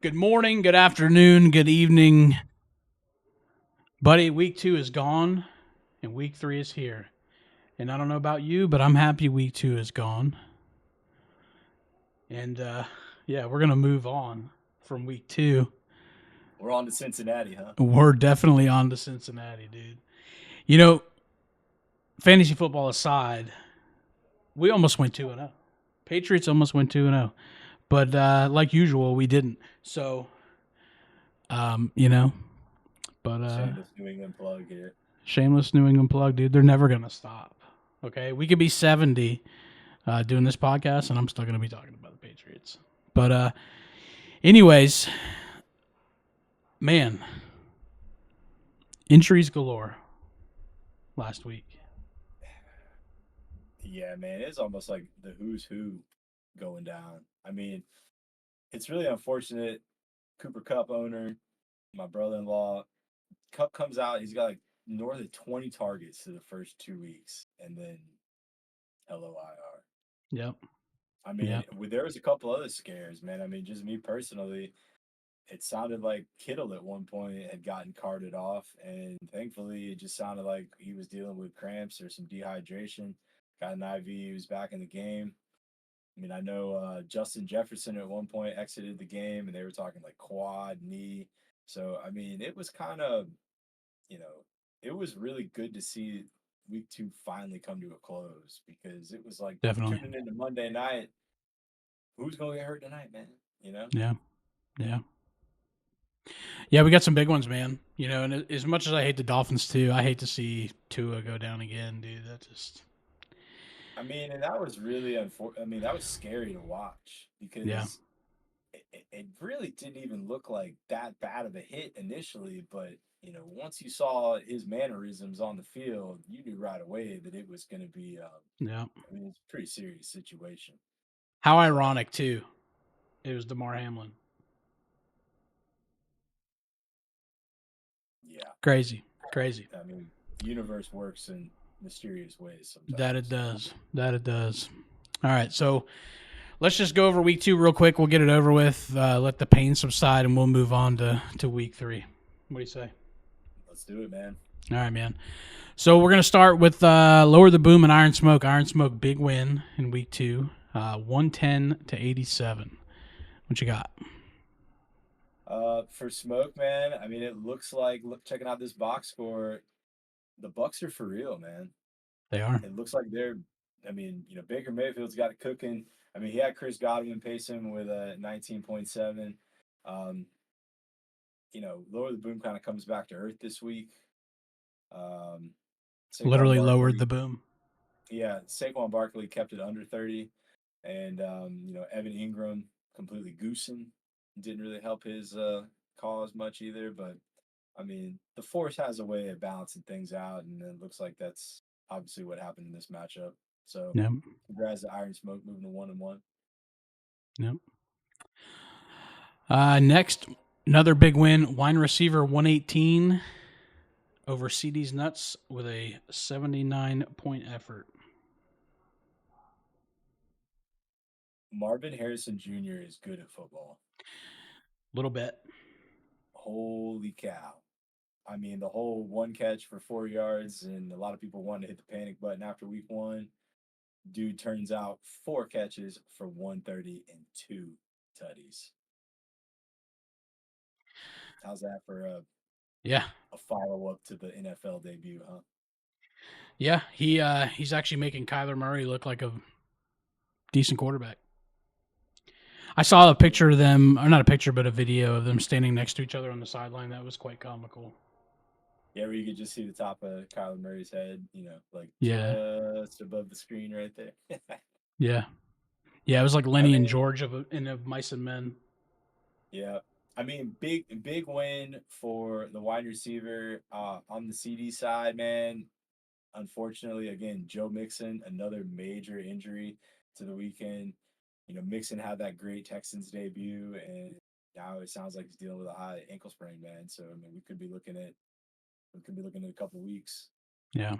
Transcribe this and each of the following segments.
Good morning, good afternoon, good evening. Buddy, week 2 is gone and week 3 is here. And I don't know about you, but I'm happy week 2 is gone. And yeah, we're going to move on from week 2. We're on to Cincinnati, huh? We're definitely on to Cincinnati, dude. You know, fantasy football aside, we almost went 2-0. Patriots almost went 2-0. But like usual, we didn't. So, but Shameless New England plug here. shameless New England plug, dude. They're never going to stop. Okay. We could be 70 doing this podcast, and I'm still going to be talking about the Patriots. But, anyways, man, injuries galore last week. Yeah, man, it's almost like the who's who going down. I mean, it's really unfortunate. Cooper Kupp owner, my brother-in-law, Kupp comes out. He's got like north of 20 targets to the first 2 weeks, and then LOIR. Yep. I mean, there was a couple other scares, man. I mean, just me personally, it sounded like Kittle at one point had gotten carted off, and thankfully, it just sounded like he was dealing with cramps or some dehydration. Got an IV, he was back in the game. I mean, I know Justin Jefferson at one point exited the game, and they were talking like quad, knee. So, I mean, it was kind of, it was really good to see week 2 finally come to a close because it was like Definitely. tuning into Monday night. Who's going to get hurt tonight, man? Yeah. Yeah. Yeah, we got some big ones, man. And as much as I hate the Dolphins too, I hate to see Tua go down again, dude. That just I mean, and that was really unfortunate. I mean, that was scary to watch yeah. because it really didn't even look like that bad of a hit initially. But, once you saw his mannerisms on the field, you knew right away that it was going to be, Yeah. I mean, it's a pretty serious situation. How So, ironic too. It was DeMar Hamlin. yeah. Crazy. I mean, the universe works in mysterious ways sometimes. That it does. All right, so let's just go over week 2 real quick. We'll get it over with. Let the pain subside, and we'll move on to week 3. What do you say? Let's do it, man. All right, man. So we're gonna start with Lower the Boom and Iron Smoke. Iron Smoke, big win in week 2, 110-87. What you got? For Smoke, man, I mean, it looks like checking out this box score, the Bucks are for real, man. They are. It looks like they're. I mean, Baker Mayfield's got it cooking. I mean, he had Chris Godwin pace him with a 19.7. Um, Lower the Boom kind of comes back to earth this week. Saquon Literally lowered Barkley, the boom. yeah, Saquon Barkley kept it under 30, and Evan Ingram completely goosing didn't really help his cause much either. But I mean, the Force has a way of balancing things out, and it looks like that's obviously what happened in this matchup. So, Yep. congrats to Iron Smoke moving to 1-1. Yep. Next, another big win. Wine receiver 118 over CD's Nuts with a 79-point effort. Marvin Harrison Jr. is good at football. Little bit. Holy cow. I mean, the whole one catch for 4 yards, and a lot of people wanted to hit the panic button after week 1. Dude turns out 4 catches for 130 and 2 tutties. How's that for a follow up to the NFL debut, huh? Yeah, he's actually making Kyler Murray look like a decent quarterback. I saw a picture of them, or not a picture, but a video of them standing next to each other on the sideline. That was quite comical. Yeah, where you could just see the top of Kyler Murray's head, just above the screen right there. Yeah. Yeah, it was like Lenny and George of Mice and Men. Yeah. I mean, big win for the wide receiver on the CD side, man. Unfortunately, again, Joe Mixon, another major injury to the weekend. Mixon had that great Texans debut, and now it sounds like he's dealing with a high ankle sprain, man. So I mean, we could be looking at a couple weeks. Yeah.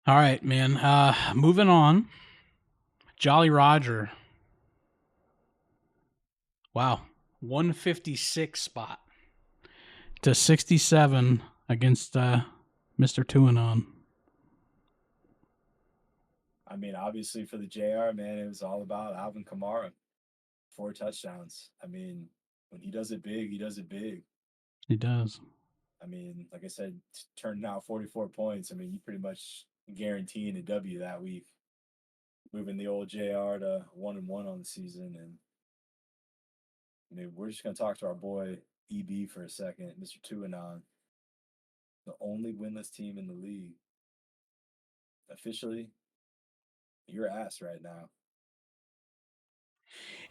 All right, man. Moving on. Jolly Roger. Wow. 156 spot to 67 against Mr. Tuanon. I mean, obviously for the JR, man, it was all about Alvin Kamara. 4 touchdowns. I mean, when he does it big, he does it big. He does. I mean, like I said, turned out 44 points. I mean, you pretty much guaranteeing a W that week, moving the old JR to 1-1 on the season. And I mean, we're just gonna talk to our boy EB for a second, Mr. Tuanon, the only winless team in the league. Officially, you're ass right now.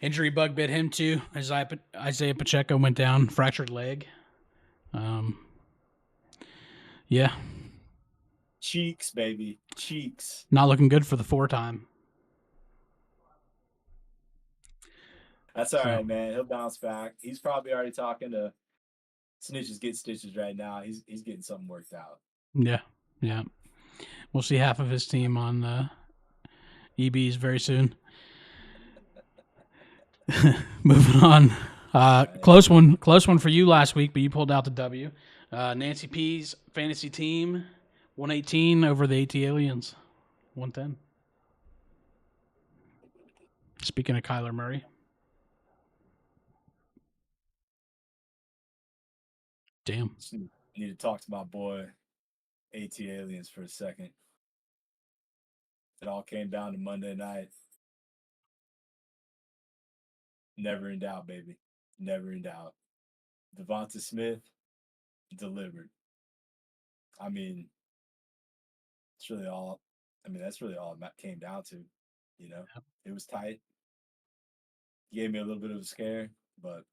Injury bug bit him too. Isaiah Pacheco went down, fractured leg. Yeah. Cheeks, baby. Cheeks. Not looking good for the 4-time. That's all right, man. He'll bounce back. He's probably already talking to Snitches Get Stitches right now. He's getting something worked out. Yeah. Yeah. We'll see half of his team on EBs very soon. Moving on. Close one for you last week, but you pulled out the W. Nancy P's fantasy team, 118 over the AT Aliens, 110. Speaking of Kyler Murray. Damn. Need to talk to my boy AT Aliens for a second. It all came down to Monday night. Never in doubt, baby. Never in doubt. Devonta Smith delivered. I mean, that's really all it came down to. You know, It was tight. Gave me a little bit of a scare, but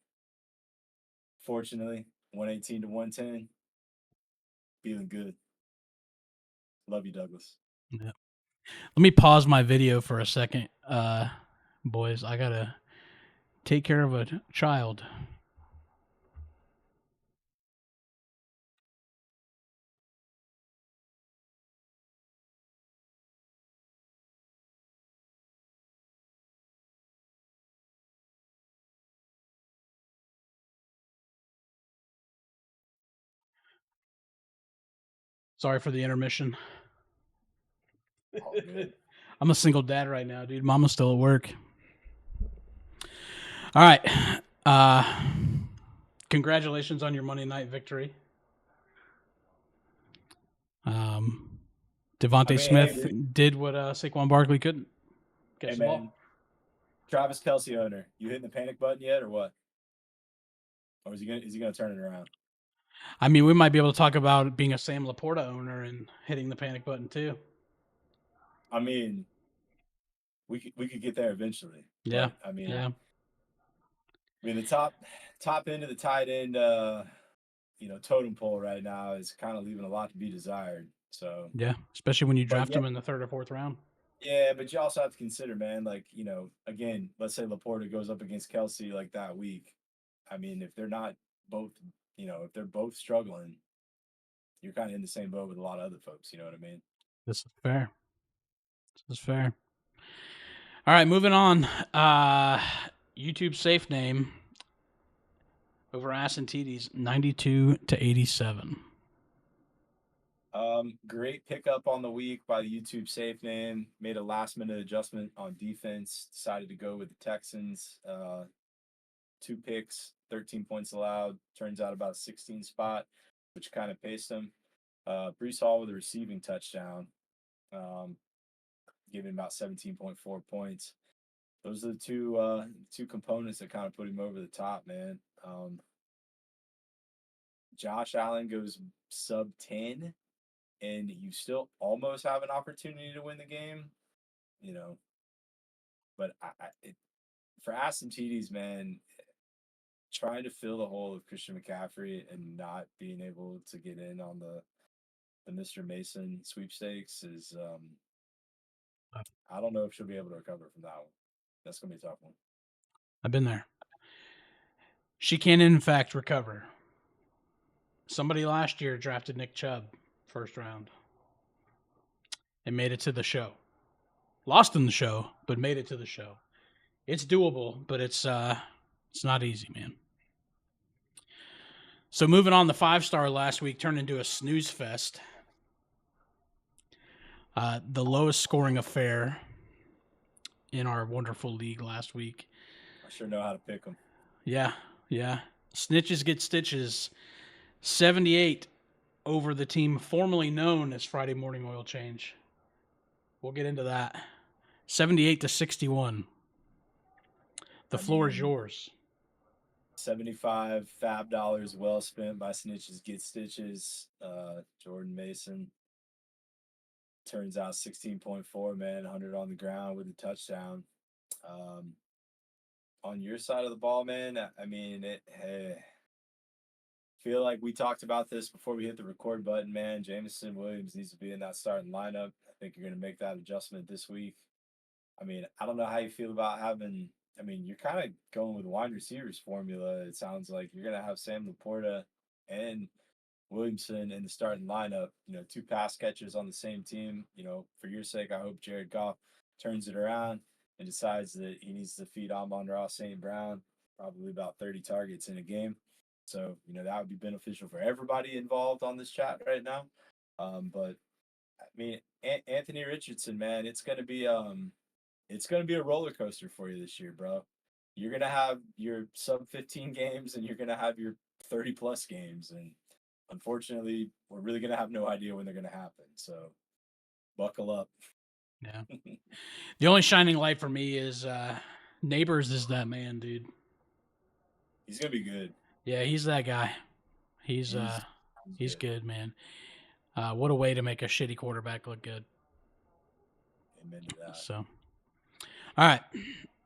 fortunately, 118 to 110, feeling good. Love you, Douglas. Yeah. Let me pause my video for a second, boys. I gotta take care of a child. Sorry for the intermission. All good. I'm a single dad right now, dude. Mama's still at work. All right. Congratulations on your Monday night victory. Devontae Smith did what Saquon Barkley couldn't. Hey, man. Travis Kelce owner, you hitting the panic button yet or what? Or is he gonna turn it around? I mean, we might be able to talk about being a Sam Laporta owner and hitting the panic button too. I mean, we could get there eventually. Yeah. I mean, the top end of the tight end, totem pole right now is kind of leaving a lot to be desired. So yeah, especially when you draft them in the 3rd or 4th round. Yeah, but you also have to consider, man, like, again, let's say Laporta goes up against Kelce like that week. I mean, if they're not both, if they're both struggling, you're kind of in the same boat with a lot of other folks. You know what I mean? This is fair. All right, moving on. YouTube safe name over Ass and TDs, 92 to 87. Great pickup on the week by the YouTube safe name. Made a last minute adjustment on defense. Decided to go with the Texans. 2 picks, 13 points allowed. Turns out about a 16 spot, which kind of paced him. Breece Hall with a receiving touchdown. Gave him about 17.4 points. Those are the two components that kind of put him over the top, man. Josh Allen goes sub 10, and you still almost have an opportunity to win the game, But for Aston TDs, man, trying to fill the hole of Christian McCaffrey and not being able to get in on the Mr. Mason sweepstakes is, I don't know if she'll be able to recover from that one. That's going to be a tough one. I've been there. She can, in fact, recover. Somebody last year drafted Nick Chubb, 1st round, and made it to the show. Lost in the show, but made it to the show. It's doable, but it's It's not easy, man. So moving on, the 5-star last week turned into a snooze fest. The lowest scoring affair in our wonderful league last week. I sure know how to pick them. Yeah. Snitches get stitches. 78 over the team formerly known as Friday Morning Oil Change. We'll get into that. 78-61. The floor is yours. 75 fab dollars well spent by Snitches Get Stitches. Jordan Mason turns out 16.4, man, 100 on the ground with a touchdown. On your side of the ball, man, I mean, feel like we talked about this before we hit the record button, man. Jameson Williams needs to be in that starting lineup. I think you're going to make that adjustment this week. I mean, I don't know how you feel about having. I mean, you're kind of going with wide receivers formula. It sounds like you're going to have Sam Laporta and Williamson in the starting lineup. You know, 2 pass catchers on the same team. You know, for your sake, I hope Jared Goff turns it around and decides that he needs to feed Amon-Ra St. Brown probably about 30 targets in a game. So, you know, that would be beneficial for everybody involved on this chat right now. But I mean, Anthony Richardson, man, it's going to be a roller coaster for you this year, bro. You're going to have your sub 15 games and you're going to have your 30 plus games. And unfortunately, we're really going to have no idea when they're going to happen. So buckle up. Yeah. The only shining light for me is Neighbors is that man, dude. He's going to be good. Yeah, he's that guy. He's good, man. What a way to make a shitty quarterback look good. Amen to that. So, all right.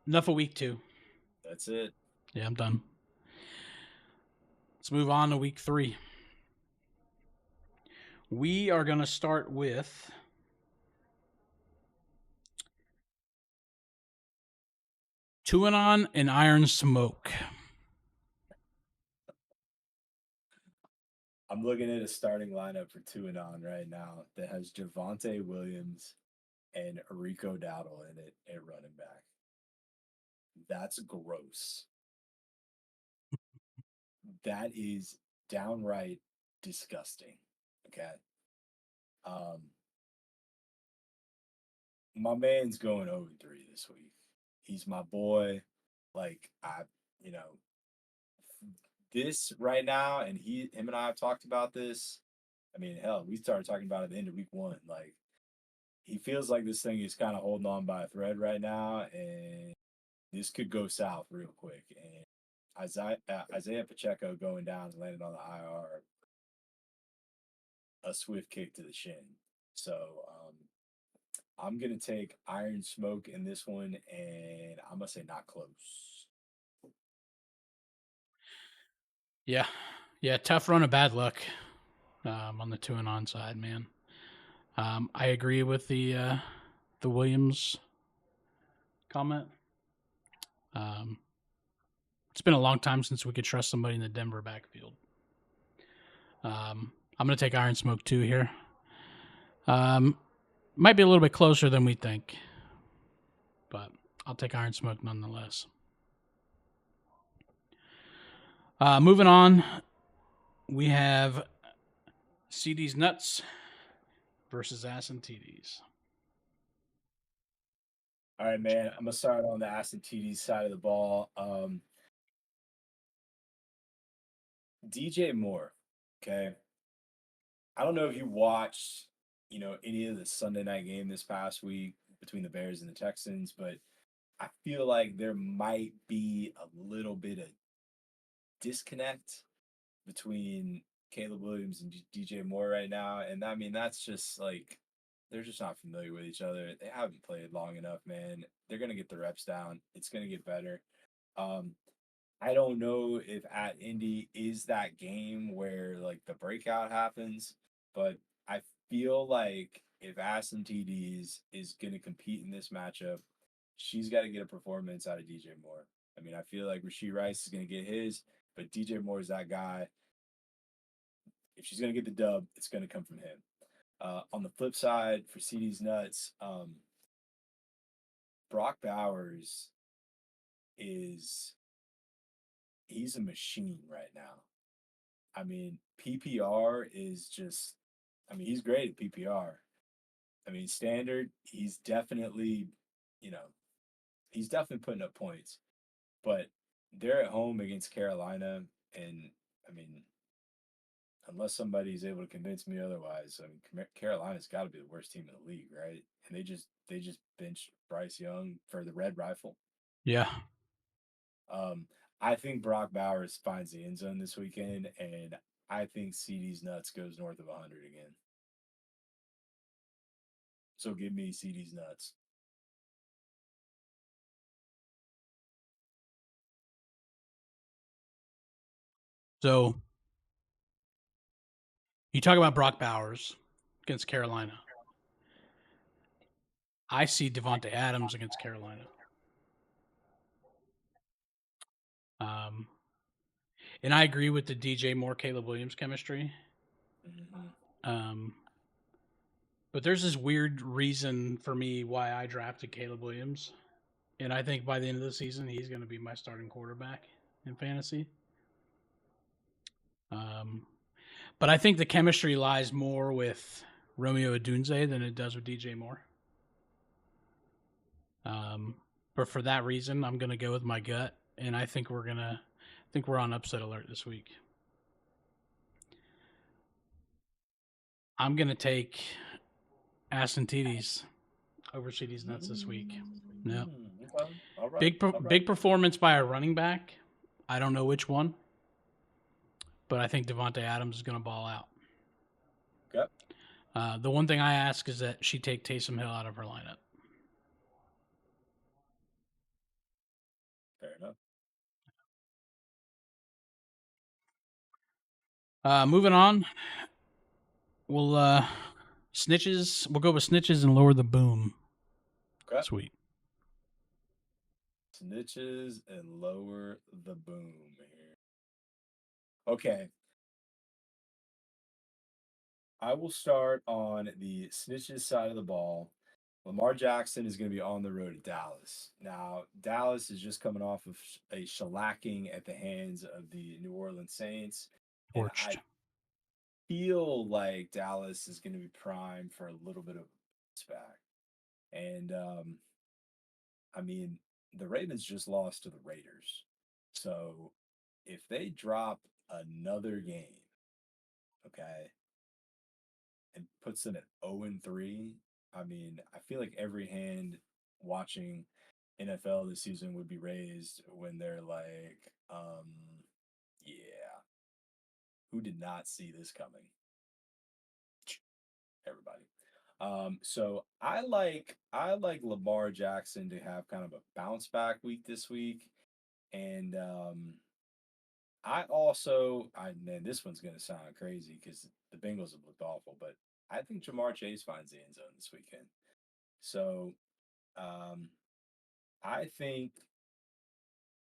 Enough of week 2. That's it. Yeah, I'm done. Let's move on to week 3. We are going to start with Tuanon and Iron Smoke. I'm looking at a starting lineup for Tuanon right now that has Javonte Williams and Rico Dowdle in it at running back. That's gross. That is downright disgusting. Okay. My man's going 0-3 this week. He's my boy. Like you know, this right now, and him and I have talked about this. I mean, hell, we started talking about it at the end of week 1. Like, he feels like this thing is kind of holding on by a thread right now, and this could go south real quick. And Isaiah Pacheco going down and landing on the IR, a swift kick to the shin. So I'm gonna take Iron Smoke in this one, and I'm gonna say not close. Yeah, tough run of bad luck on the Tuanon side, man. I agree with the Williams comment. It's been a long time since we could trust somebody in the Denver backfield. I'm going to take Iron Smoke 2 here. Might be a little bit closer than we think, but I'll take Iron Smoke nonetheless. Moving on, we have CD's Nuts versus Ass and TDs. All right, man. I'm gonna start on the Ass and TDs side of the ball. DJ Moore. Okay. I don't know if you watched, you know, any of the Sunday night game this past week between the Bears and the Texans, but I feel like there might be a little bit of disconnect between Caleb Williams and DJ Moore right now. And I mean, that's just like, they're just not familiar with each other. They haven't played long enough, man. They're going to get the reps down. It's going to get better. I don't know if at Indy is that game where like the breakout happens, but I feel like if Aston TDs is going to compete in this matchup, she's got to get a performance out of DJ Moore. I mean, I feel like Rashee Rice is going to get his, but DJ Moore is that guy. If she's going to get the dub, it's going to come from him. On the flip side, for CD's Nuts, Brock Bowers is he's a machine right now. I mean, PPR is just, I mean, he's great at PPR. I mean, standard, you know, he's definitely putting up points, but they're at home against Carolina. And I mean, unless somebody's able to convince me otherwise, I mean, Carolina's got to be the worst team in the league, right? And they just benched Bryce Young for the Red Rifle. Yeah. Um, I think Brock Bowers finds the end zone this weekend, and I think CD's nuts goes north of 100 again. So give me CD's nuts. So you talk about Brock Bowers against Carolina. I see Devontae Adams against Carolina. And I agree with the DJ Moore, Caleb Williams chemistry. Mm-hmm. But there's this weird reason for me why I drafted Caleb Williams. And I think by the end of the season, he's going to be my starting quarterback in fantasy. But I think the chemistry lies more with Romeo Odunze than it does with DJ Moore. But for that reason, I'm going to go with my gut, and I think we're on upset alert this week. I'm going to take Aston Titties over CD's nuts this week. No. Okay. All right. Big performance by a running back. I don't know which one, but I think Devontae Adams is going to ball out. Okay. The one thing I ask is that she take Taysom Hill out of her lineup. Fair enough. Moving on. We'll snitches. We'll go with snitches and lower the boom. Okay. Sweet. Snitches and lower the boom here. Okay. I will start on the snitches side of the ball. Lamar Jackson is going to be on the road to Dallas. Now, Dallas is just coming off of a shellacking at the hands of the New Orleans Saints. And Torched. I feel like Dallas is going to be primed for a little bit of back. And I mean, the Ravens just lost to the Raiders. So if they drop another game, okay, and puts them at 0-3, I mean, I feel like every hand watching NFL this season would be raised when they're like, yeah, who did not see this coming? Everybody. So I like Lamar Jackson to have kind of a bounce back week this week. And man, this one's gonna sound crazy because the Bengals have looked awful, but I think Jamar Chase finds the end zone this weekend. So I think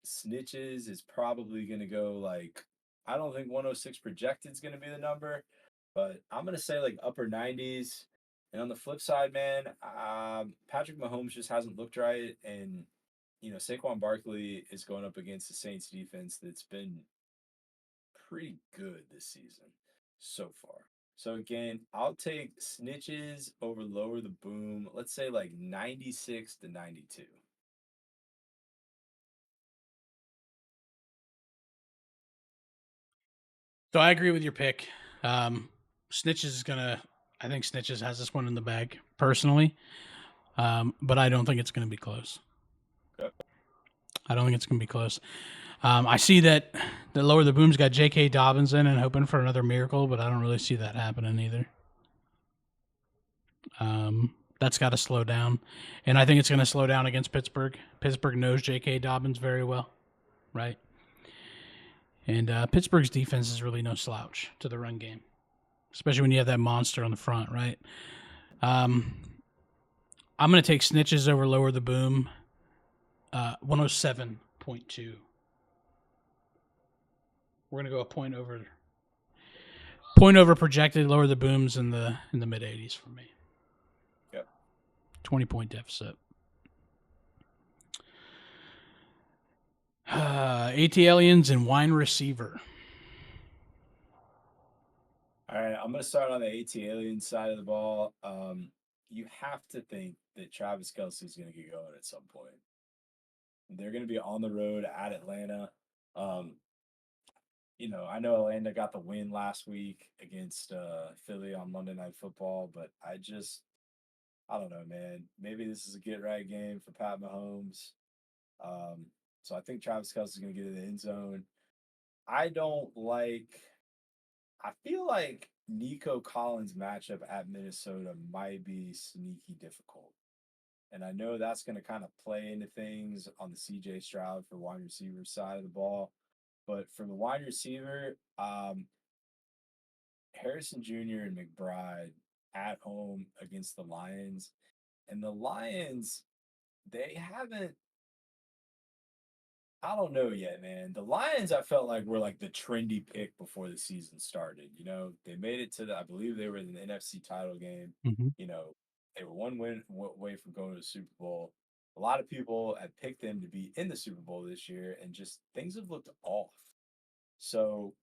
snitches is probably gonna go like, I don't think 106 projected is gonna be the number, but I'm gonna say like upper 90s. And on the flip side, man, Patrick Mahomes just hasn't looked right, and Saquon Barkley is going up against the Saints defense that's been pretty good this season so far. So again, I'll take snitches over lower the boom. Let's say like 96 to 92. So I agree with your pick. Snitches is gonna. I think Snitches has this one in the bag personally, but I don't think it's gonna be close. Okay. I don't think it's gonna be close. I see that the lower the boom's got J.K. Dobbins in and hoping for another miracle, but I don't really see that happening either. That's got to slow down, and I think it's going to slow down against Pittsburgh. Pittsburgh knows J.K. Dobbins very well, right? And Pittsburgh's defense is really no slouch to the run game, especially when you have that monster on the front, right? I'm going to take snitches over lower the boom, 107.2. We're going to go a point over projected, lower the booms in the mid 80s for me. Yep. 20-point deficit. AT Aliens and wine receiver. All right, I'm gonna start on the AT Alien side of the ball. You have to think that Travis Kelsey's gonna get going at some point. They're gonna be on the road at Atlanta. Um, I know Atlanta got the win last week against Philly on Monday Night Football, but I don't know, man. Maybe this is a get right game for Pat Mahomes. Um, so I think Travis Kelsey's gonna get in the end zone. I don't like. I feel like Nico Collins matchup at Minnesota might be sneaky difficult. And I know that's going to kind of play into things on the CJ Stroud for wide receiver side of the ball. But for the wide receiver, Harrison Jr. and McBride at home against the Lions. And the Lions, they haven't I don't know yet, man. The Lions, I felt like were like the trendy pick before the season started. They made it to I believe they were in the NFC title game. Mm-hmm. They were one win away from going to the Super Bowl. A lot of people had picked them to be in the Super Bowl this year, and just things have looked off. So,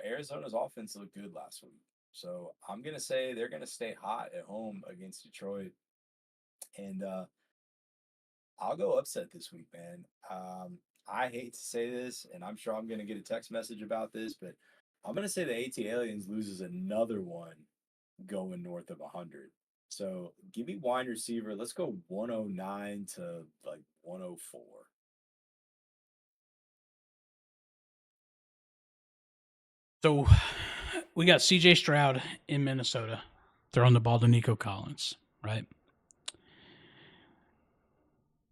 Arizona's offense looked good last week. So I'm gonna say they're gonna stay hot at home against Detroit, and I'll go upset this week, man. I hate to say this, and I'm sure I'm going to get a text message about this, but I'm going to say the AT Aliens loses another one going north of 100. So give me wide receiver. Let's go 109 to like 104. So we got CJ Stroud in Minnesota throwing the ball to Nico Collins, right?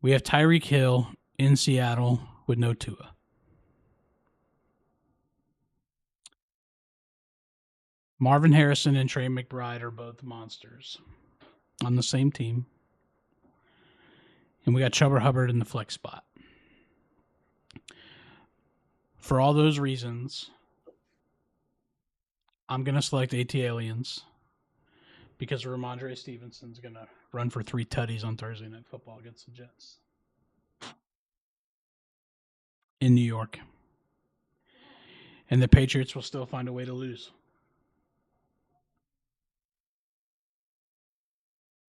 We have Tyreek Hill in Seattle with no Tua. Marvin Harrison and Trey McBride are both monsters on the same team. And we got Chuba Hubbard in the flex spot. For all those reasons, I'm going to select AT Aliens because Ramondre Stevenson's going to run for 3 tutties on Thursday Night Football against the Jets in New York. And the Patriots will still find a way to lose.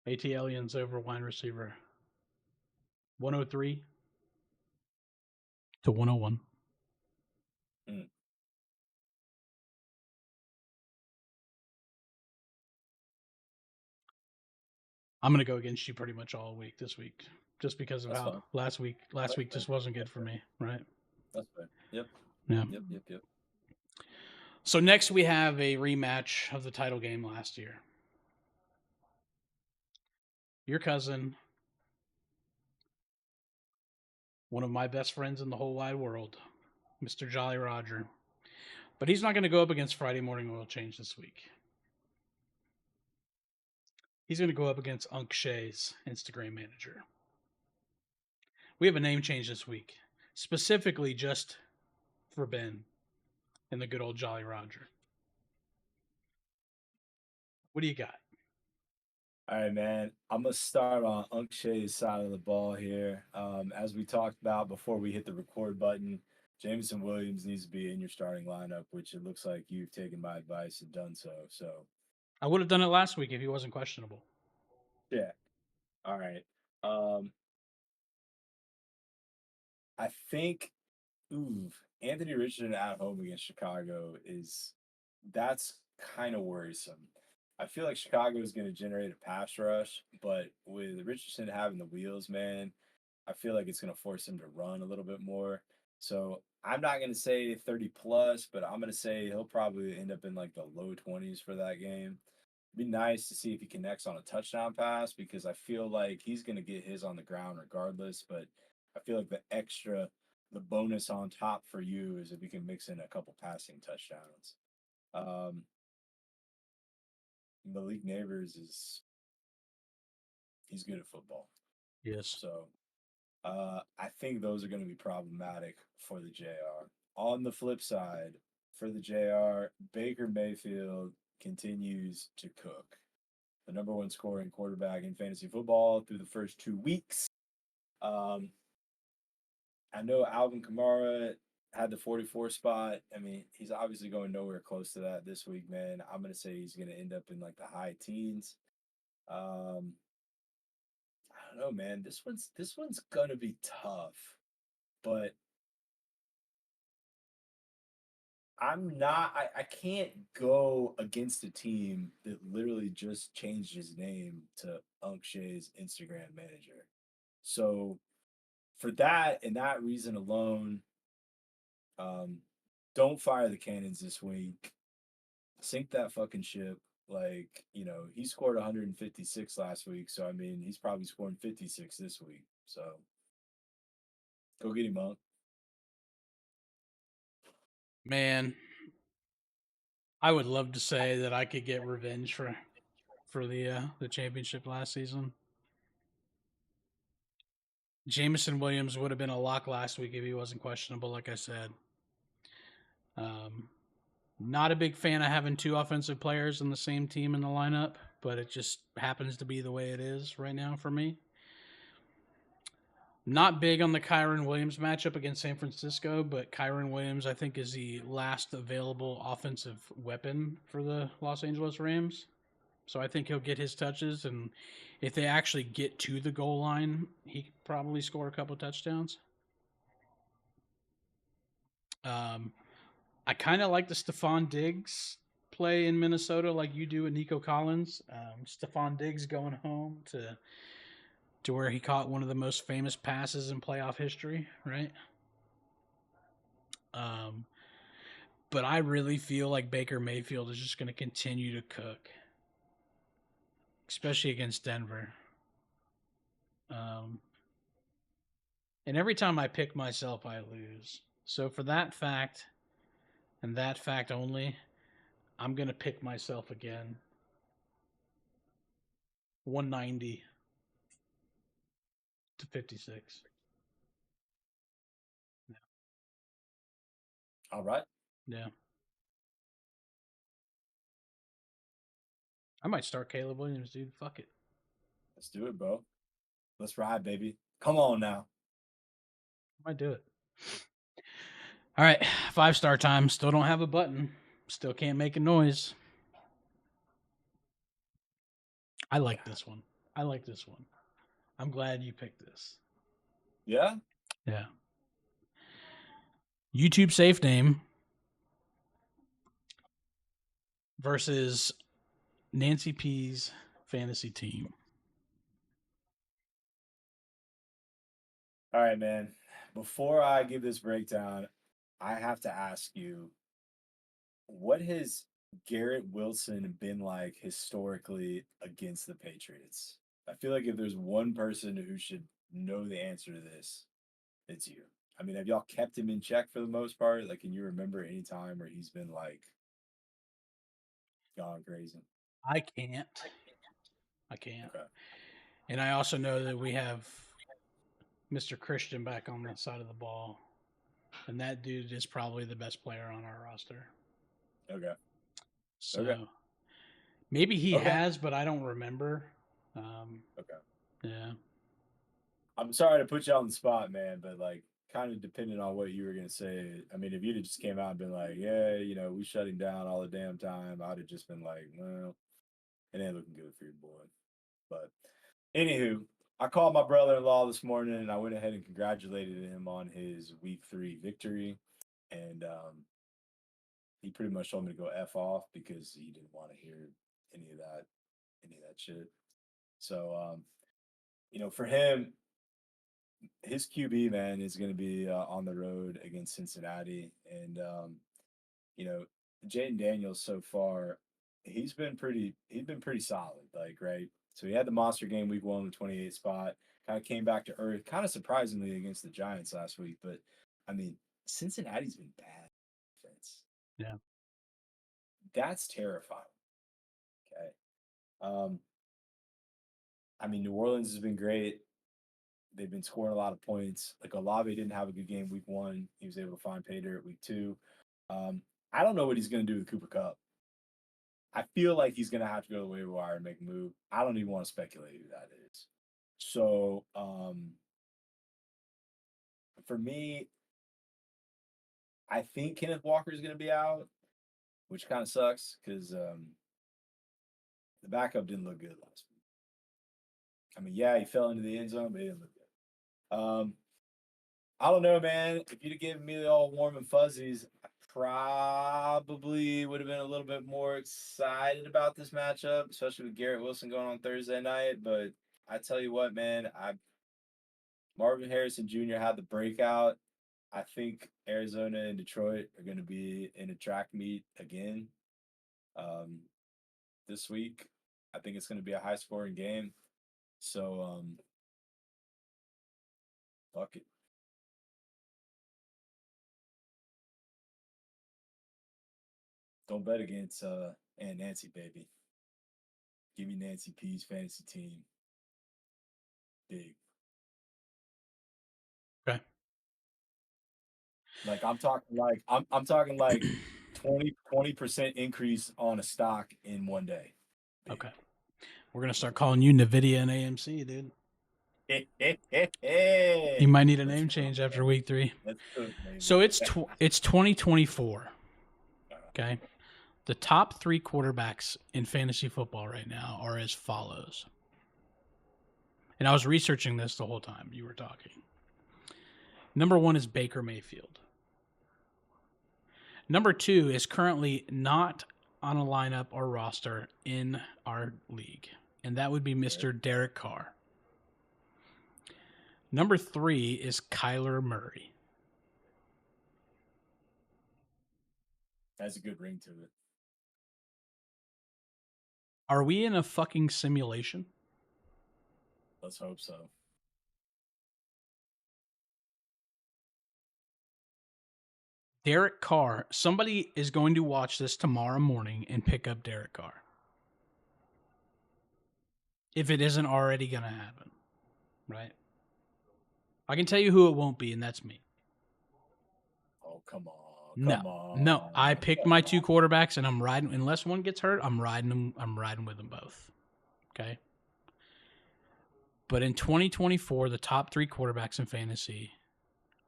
AT Aliens over wide receiver 103 to 101. I'm going to go against you pretty much all week this week just because of how last week just wasn't good for me, right? That's fair. Yep. Yeah. Yep. So next we have a rematch of the title game last year. Your cousin, one of my best friends in the whole wide world, Mr. Jolly Roger. But he's not going to go up against Friday Morning Oil Change this week. He's going to go up against Unc Shay's Instagram manager. We have a name change this week, specifically just for Ben and the good old Jolly Roger. What do you got? All right, man. I'm gonna start on Unc Shay's side of the ball here. As we talked about before we hit the record button, Jameson Williams needs to be in your starting lineup, which it looks like you've taken my advice and done so. So I would have done it last week if he wasn't questionable. yeah. All right. I think Anthony Richardson at home against Chicago that's kind of worrisome. I feel like Chicago is going to generate a pass rush, but with Richardson having the wheels, man, I feel like it's going to force him to run a little bit more. So I'm not going to say 30 plus, but I'm going to say he'll probably end up in like the low 20s for that game. It'd be nice to see if he connects on a touchdown pass because I feel like he's going to get his on the ground regardless. But I feel like the bonus on top for you is if you can mix in a couple passing touchdowns. Malik Neighbors he's good at football. Yes. So I think those are going to be problematic for the JR. On the flip side, for the JR, Baker Mayfield continues to cook. The number one scoring quarterback in fantasy football through the first 2 weeks. As I know Alvin Kamara had the 44 spot. I mean, he's obviously going nowhere close to that this week, man. I'm gonna say he's gonna end up in like the high teens. Um, I don't know, man. This one's gonna be tough, but I can't go against a team that literally just changed his name to Unk Shea's Instagram manager. So for that and that reason alone, um, don't fire the cannons this week. Sink that fucking ship. Like, he scored 156 last week, so I mean he's probably scoring 56 this week. So go get him, Monk. Man, I would love to say that I could get revenge for the championship last season. Jameson Williams would have been a lock last week if he wasn't questionable, like I said. Um, Not a big fan of having two offensive players in the same team in the lineup, but it just happens to be the way it is right now for me. Not big on the Kyron Williams matchup against San Francisco, but Kyron Williams, I think, is the last available offensive weapon for the Los Angeles Rams. So I think he'll get his touches, and if they actually get to the goal line, he could probably score a couple touchdowns. I kind of like the Stephon Diggs play in Minnesota, like you do with Nico Collins. Stephon Diggs going home to where he caught one of the most famous passes in playoff history, right? Um, but I really feel like Baker Mayfield is just going to continue to cook, especially against Denver. Um, and every time I pick myself, I lose. So for that fact and that fact only, I'm going to pick myself again. 190 to 56. Yeah. All right. Yeah. I might start Caleb Williams, dude. Fuck it. Let's do it, bro. Let's ride, baby. Come on now. I might do it. All right. 5-star time. Still don't have a button. Still can't make a noise. I like this one. I like this one. I'm glad you picked this. Yeah? Yeah. YouTube safe name versus Nancy P's fantasy team. All right, man. Before I give this breakdown, I have to ask you, what has Garrett Wilson been like historically against the Patriots? I feel like if there's one person who should know the answer to this, it's you. I mean, have y'all kept him in check for the most part? Like, can you remember any time where he's been like gone crazy? I can't. I can't. Okay. And I also know that we have Mr. Christian back on the side of the ball. And that dude is probably the best player on our roster. Okay. So Okay. maybe he Okay. has, but I don't remember. Okay. Yeah. I'm sorry to put you on the spot, man, but like kind of depending on what you were gonna say. I mean, if you'd have just came out and been like, yeah, we shut him down all the damn time, I'd have just been like, well, it ain't looking good for your boy. But anywho, I called my brother-in-law this morning and I went ahead and congratulated him on his week 3 victory. And he pretty much told me to go F off because he didn't want to hear any of that, shit. So for him, his QB man is going to be on the road against Cincinnati, and Jaden Daniels so far, he's been pretty solid, like right. So he had the monster game week 1, the 28 spot, kind of came back to earth, kind of surprisingly against the Giants last week. But I mean, Cincinnati's been bad defense. Yeah. That's terrifying. Okay. Um, I mean, New Orleans has been great. They've been scoring a lot of points. Like Olave didn't have a good game week 1. He was able to find pay dirt week 2. I don't know what he's going to do with Cooper Kupp. I feel like he's going to have to go to the waiver wire and make a move. I don't even want to speculate who that is. So for me, I think Kenneth Walker is going to be out, which kind of sucks because the backup didn't look good last week. I mean, yeah, he fell into the end zone, but he didn't look good. I don't know, man. If you'd have given me the all warm and fuzzies, I probably would have been a little bit more excited about this matchup, especially with Garrett Wilson going on Thursday night. But I tell you what, man, Marvin Harrison Jr. had the breakout. I think Arizona and Detroit are going to be in a track meet again this week. I think it's going to be a high scoring game. So, fuck it. Don't bet against Aunt Nancy, baby. Give me Nancy P's fantasy team. Big. Okay. Like I'm talking like 20% increase on a stock in one day. Big. Okay. We're gonna start calling you Nvidia and AMC, dude. You might need a name change after week 3. So it's 2024. Okay. The top 3 quarterbacks in fantasy football right now are as follows. And I was researching this the whole time you were talking. Number 1 is Baker Mayfield. Number 2 is currently not on a lineup or roster in our league, and that would be Mr. Derek Carr. Number 3 is Kyler Murray. Has a good ring to it. Are we in a fucking simulation? Let's hope so. Derek Carr, somebody is going to watch this tomorrow morning and pick up Derek Carr. If it isn't already going to happen, right? I can tell you who it won't be, and that's me. Oh, come on. No. I picked my 2 quarterbacks, and I'm riding. Unless one gets hurt, I'm riding them. I'm riding with them both. Okay. But in 2024, the top 3 quarterbacks in fantasy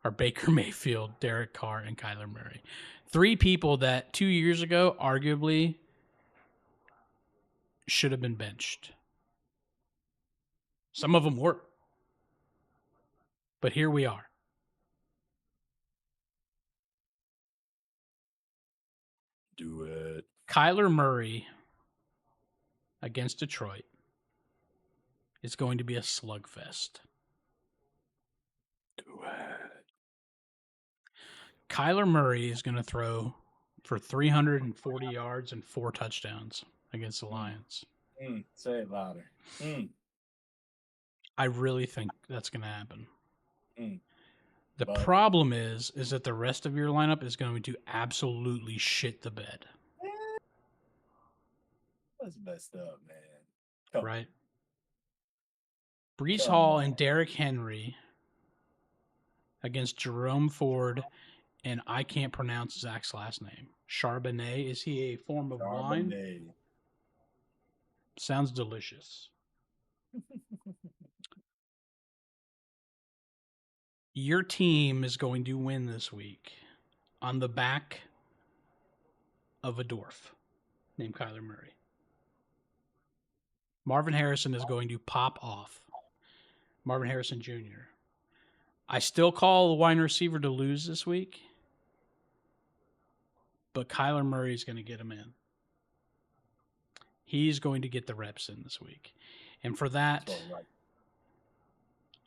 are Baker Mayfield, Derek Carr, and Kyler Murray. 3 people that 2 years ago arguably should have been benched. Some of them were. But here we are. Do it. Kyler Murray against Detroit is going to be a slugfest. Do it. Kyler Murray is going to throw for 340 yards and 4 touchdowns against the Lions. Say it louder. I really think that's going to happen. The But problem is that the rest of your lineup is going to absolutely shit the bed. that's messed up, man. Right? Breece Hall and Derrick Henry against Jerome Ford, and I can't pronounce Zach's last name. Charbonnet. Is he a form of wine? Sounds delicious. Your team is going to win this week on the back of a dwarf named Kyler Murray. Marvin Harrison is going to pop off. Marvin Harrison Jr. I still call the wide receiver to lose this week, but Kyler Murray is going to get him in. He's going to get the reps in this week. And for that,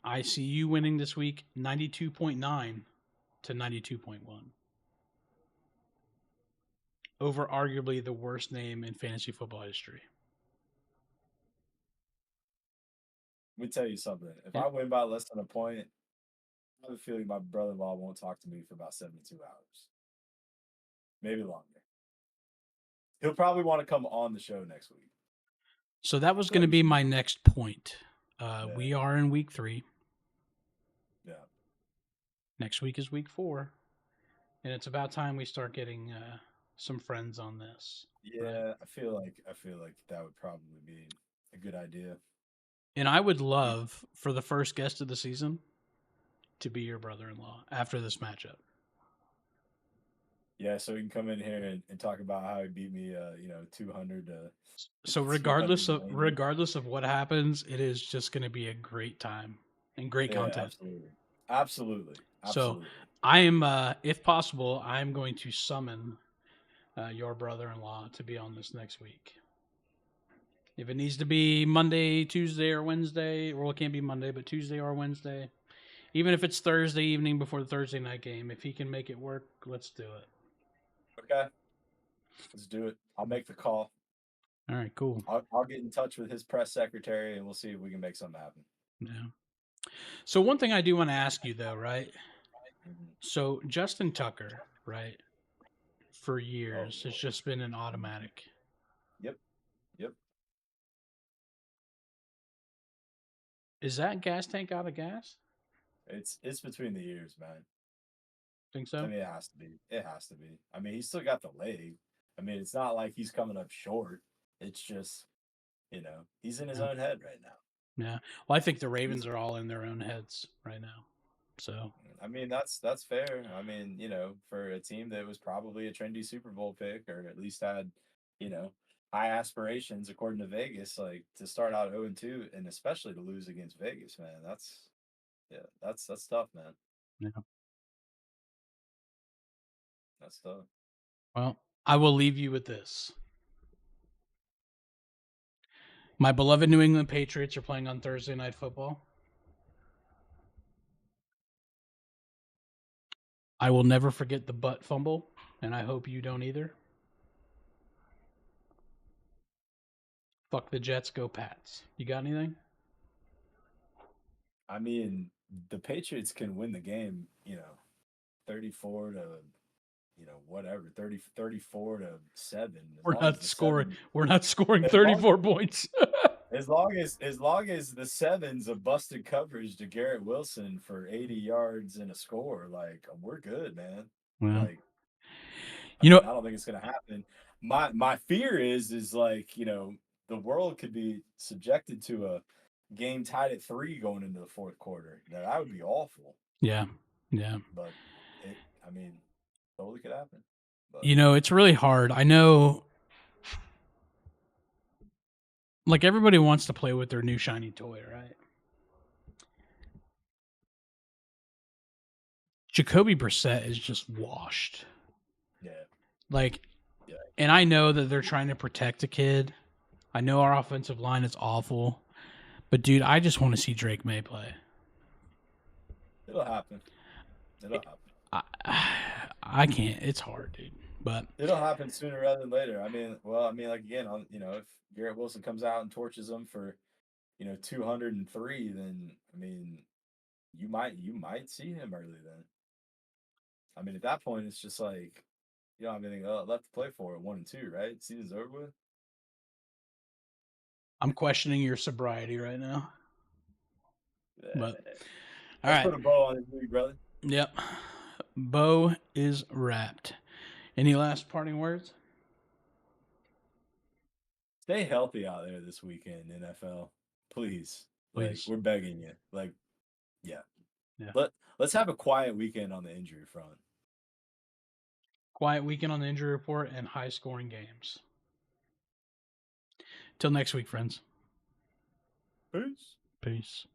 I see you winning this week 92.9 to 92.1. Over arguably the worst name in fantasy football history. Let me tell you something. If I win by less than a point, I have a feeling my brother-in-law won't talk to me for about 72 hours. Maybe longer. He'll probably want to come on the show next week. So that was going to be my next point. We are in week 3. Yeah. Next week is week 4. And it's about time we start getting some friends on this. Yeah, right? I feel like that would probably be a good idea. And I would love for the first guest of the season to be your brother-in-law after this matchup. Yeah, so he can come in here and talk about how he beat me, 200 to So 290. regardless of what happens, it is just going to be a great time and great Yeah, content. absolutely. Absolutely. So Absolutely. I am, if possible, I am going to summon your brother-in-law to be on this next week. If it needs to be Monday, Tuesday, or Wednesday, well, it can't be Monday, but Tuesday or Wednesday. Even if it's Thursday evening before the Thursday night game, if he can make it work, let's do it. Okay. Let's do it. I'll make the call. All right, cool. I'll get in touch with his press secretary and we'll see if we can make something happen. Yeah. So one thing I do want to ask you though, right? Mhm. So Justin Tucker, right? For Oh, years, it's Lord. just been an automatic. Yep. Yep. Is that gas tank out of gas? It's between the ears, man. Think I so? mean, it has to be. It has to be. I mean, he's still got the leg. I mean, it's not like he's coming up short. It's just, he's in his Yeah. own head right now. Yeah. Well, I think the Ravens are all in their own heads right now. So I mean, that's fair. I mean, for a team that was probably a trendy Super Bowl pick, or at least had, you know, high aspirations according to Vegas, like to start out 0-2, and especially to lose against Vegas, man. That's tough, man. yeah. That's tough. Well, I will leave you with this. My beloved New England Patriots are playing on Thursday Night Football. I will never forget the butt fumble, and I hope you don't either. Fuck the Jets, go Pats. You got anything? I mean, the Patriots can win the game, 34 to, whatever, 34 to 7, as We're long as not the scoring. 7 We're not scoring as long 34 points. as long as the 7's a busted coverage to Garrett Wilson for 80 yards and a score, like we're good, man. Well, Like, I you mean, know, I don't think it's gonna happen. My fear is like, the world could be subjected to a game tied at 3 going into the fourth quarter. Now, that would be awful. yeah, yeah. But I mean, totally could happen. But It's really hard. I know, like everybody wants to play with their new shiny toy, right? Jacoby Brissett is just washed. yeah, Like, yeah, and I know that they're trying to protect a kid. I know our offensive line is awful, but dude, I just want to see Drake May play. it'll happen. It'll happen. I can't. It's hard, dude. But It'll happen sooner rather than later. I mean, like again, if Garrett Wilson comes out and torches them for, 203, then I mean, you might see him early then. I mean, at that point, it's just like you don't have anything left to play for at 1-2, right? Season's over with. I'm questioning your sobriety right now. But all Let's right. put a bow on this movie, brother. Yep. Bow is wrapped. Any last parting words? Stay healthy out there this weekend, NFL. Please. Like, Please. we're begging you. Like, yeah. Yeah. Let's have a quiet weekend on the injury front. Quiet weekend on the injury report and high scoring games. Till next week, friends. Peace. Peace.